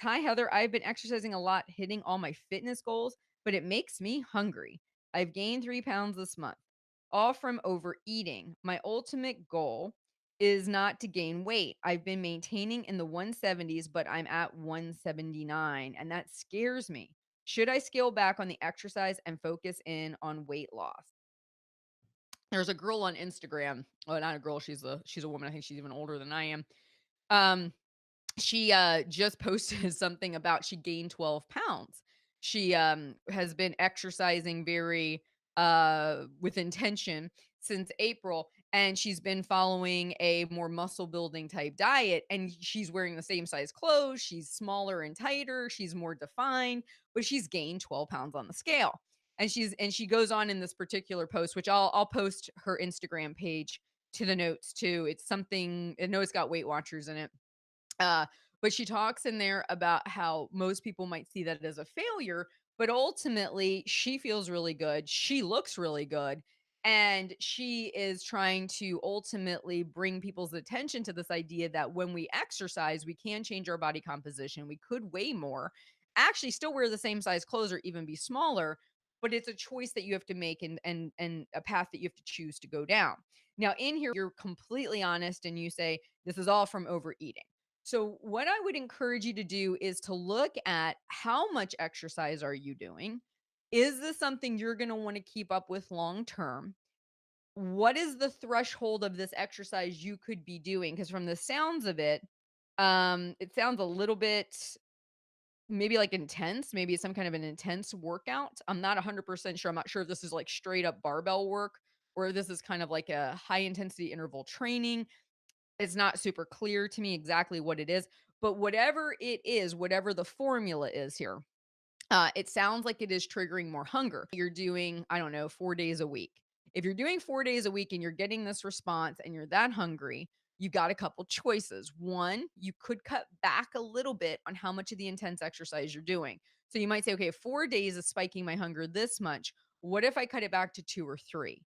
"Hi, Heather. I've been exercising a lot, hitting all my fitness goals, but it makes me hungry. I've gained 3 pounds this month, all from overeating. My ultimate goal is not to gain weight. I've been maintaining in the 170s, but I'm at 179, and that scares me. Should I scale back on the exercise and focus in on weight loss?" There's a girl on Instagram. Oh, not a girl. She's a woman. I think she's even older than I am. Um, she just posted something about she gained 12 pounds. She has been exercising very with intention since April, and she's been following a more muscle building type diet, and she's wearing the same size clothes. She's smaller and tighter, she's more defined, but she's gained 12 pounds on the scale. And she goes on in this particular post, which I'll post her Instagram page to the notes too. It's something, I know it's got Weight Watchers in it. uh, but she talks in there about how most people might see that as a failure, but ultimately she feels really good. She looks really good. And she is trying to ultimately bring people's attention to this idea that when we exercise, we can change our body composition. We could weigh more, actually still wear the same size clothes or even be smaller, but it's a choice that you have to make, and a path that you have to choose to go down. Now, in here, you're completely honest and you say, this is all from overeating. So what I would encourage you to do is to look at how much exercise are you doing? Is this something you're going to want to keep up with long term? What is the threshold of this exercise you could be doing? Because from the sounds of it, it sounds a little bit maybe like intense, maybe it's some kind of an intense workout. I'm not 100% sure. I'm not sure if this is like straight up barbell work or if this is kind of like a high intensity interval training. It's not super clear to me exactly what it is, but whatever it is, whatever the formula is here, it sounds like it is triggering more hunger. You're doing, I don't know, 4 days a week. If you're doing 4 days a week and you're getting this response and you're that hungry, you got a couple choices. One, you could cut back a little bit on how much of the intense exercise you're doing. So you might say, okay, 4 days is spiking my hunger this much. What if I cut it back to 2 or 3?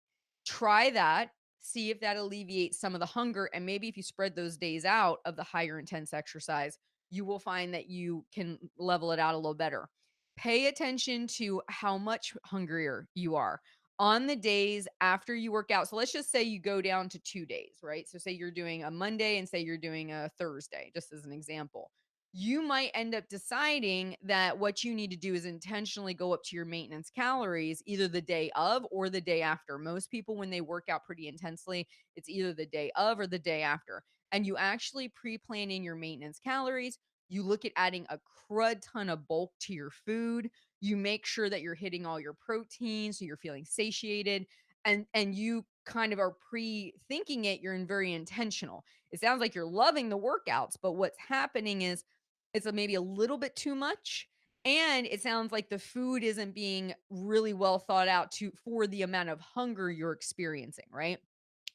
Try that, see if that alleviates some of the hunger, and maybe if you spread those days out of the higher intense exercise, you will find that you can level it out a little better. Pay attention to how much hungrier you are on the days after you work out. So let's just say you go down to 2 days, right? So say you're doing a Monday and say you're doing a Thursday, just as an example. You might end up deciding that what you need to do is intentionally go up to your maintenance calories either the day of or the day after. Most people, when they work out pretty intensely, it's either the day of or the day after. And you actually pre plan in your maintenance calories. You look at adding a crud ton of bulk to your food. You make sure that you're hitting all your proteins so you're feeling satiated, and you kind of are pre-thinking it. You're in very intentional. It sounds like you're loving the workouts, but what's happening is it's maybe a little bit too much, and it sounds like the food isn't being really well thought out to for the amount of hunger you're experiencing, right?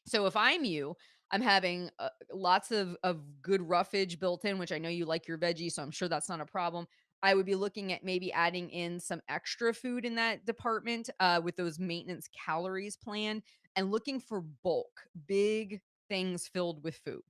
So if I'm you, I'm having lots of good roughage built in, which I know you like your veggies, so I'm sure that's not a problem. I would be looking at maybe adding in some extra food in that department with those maintenance calories planned, and looking for bulk, big things filled with food,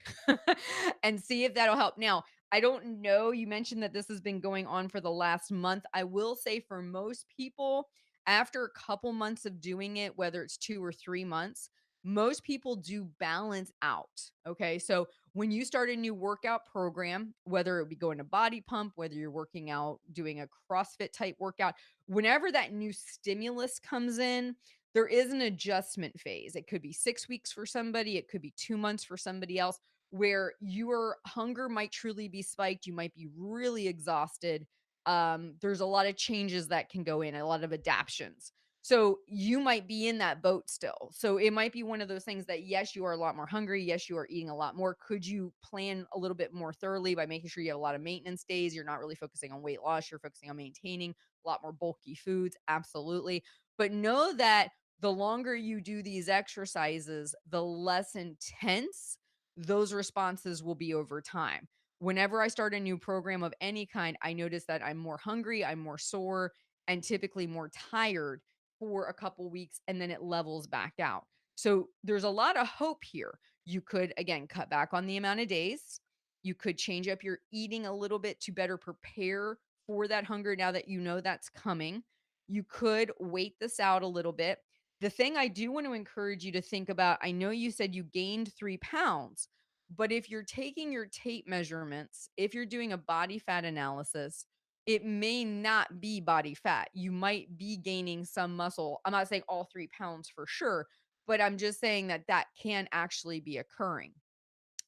and see if that'll help. Now, I don't know. You mentioned that this has been going on for the last month. I will say for most people, after a couple months of doing it, whether it's 2 or 3 months, most people do balance out. Okay. So when you start a new workout program, whether it be going to body pump, whether you're working out, doing a CrossFit type workout, whenever that new stimulus comes in, there is an adjustment phase. It could be 6 weeks for somebody, it could be 2 months for somebody else, where your hunger might truly be spiked. You might be really exhausted. There's a lot of changes that can go in, a lot of adaptions. So you might be in that boat still. So it might be one of those things that, yes, you are a lot more hungry. Yes, you are eating a lot more. Could you plan a little bit more thoroughly by making sure you have a lot of maintenance days? You're not really focusing on weight loss. You're focusing on maintaining a lot more bulky foods. Absolutely. But know that the longer you do these exercises, the less intense those responses will be over time. Whenever I start a new program of any kind, I notice that I'm more hungry, I'm more sore, and typically more tired for a couple weeks, and then it levels back out. So there's a lot of hope here. You could, again, cut back on the amount of days. You could change up your eating a little bit to better prepare for that hunger now that you know that's coming. You could wait this out a little bit. The thing I do want to encourage you to think about, I know you said you gained 3 pounds, but if you're taking your tape measurements, if you're doing a body fat analysis, it may not be body fat. You might be gaining some muscle. I'm not saying all 3 pounds for sure, but I'm just saying that that can actually be occurring.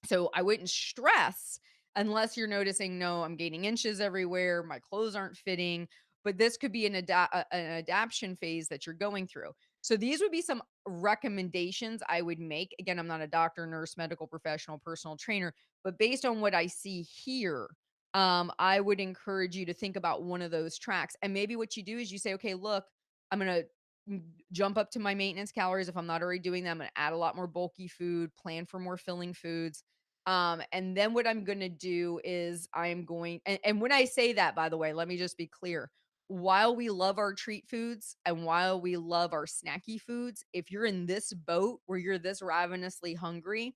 So I wouldn't stress unless you're noticing, no, I'm gaining inches everywhere, my clothes aren't fitting, but this could be an adaptation phase that you're going through. So these would be some recommendations I would make. Again, I'm not a doctor, nurse, medical professional, personal trainer, but based on what I see here, I would encourage you to think about one of those tracks. And maybe what you do is you say, okay, look, I'm going to jump up to my maintenance calories. If I'm not already doing that, I'm going to add a lot more bulky food, plan for more filling foods. And then what I'm going to do is I'm going, and when I say that, by the way, let me just be clear. While we love our treat foods and while we love our snacky foods, if you're in this boat where you're this ravenously hungry,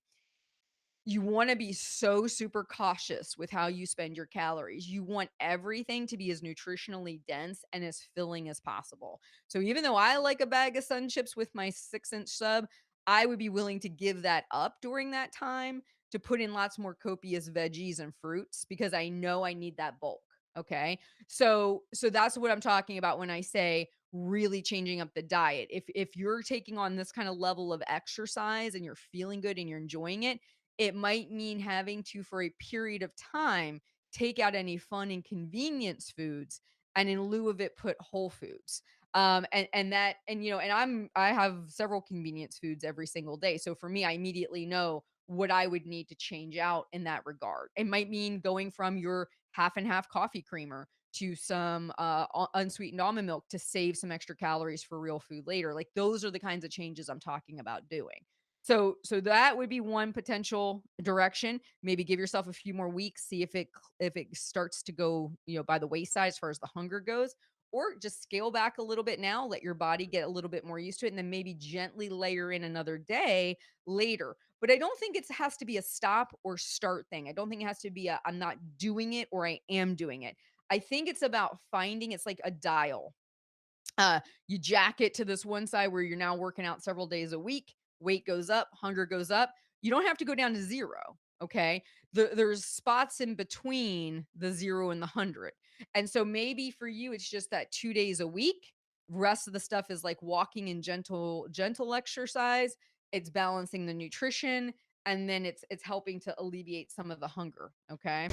you wanna be so super cautious with how you spend your calories. You want everything to be as nutritionally dense and as filling as possible. So even though I like a bag of Sun Chips with my 6-inch sub, I would be willing to give that up during that time to put in lots more copious veggies and fruits because I know I need that bulk, okay? So that's what I'm talking about when I say really changing up the diet. If you're taking on this kind of level of exercise and you're feeling good and you're enjoying it, it might mean having to, for a period of time, take out any fun and convenience foods, and in lieu of it, put whole foods. And that, and I have several convenience foods every single day. So for me, I immediately know what I would need to change out in that regard. It might mean going from your half and half coffee creamer to some unsweetened almond milk to save some extra calories for real food later. Like those are the kinds of changes I'm talking about doing. So that would be one potential direction. Maybe give yourself a few more weeks, see if it starts to go, by the wayside as far as the hunger goes, or just scale back a little bit now, let your body get a little bit more used to it, and then maybe gently layer in another day later. But I don't think it has to be a stop or start thing. I don't think it has to be a I'm not doing it or I am doing it. I think it's about finding it's like a dial. You jack it to this one side where you're now working out several days a week, weight goes up, hunger goes up. You don't have to go down to zero. Okay. There's spots in between the zero and the 100. And so maybe for you, it's just that 2 days a week. Rest of the stuff is like walking and gentle exercise. It's balancing the nutrition and then it's helping to alleviate some of the hunger. Okay.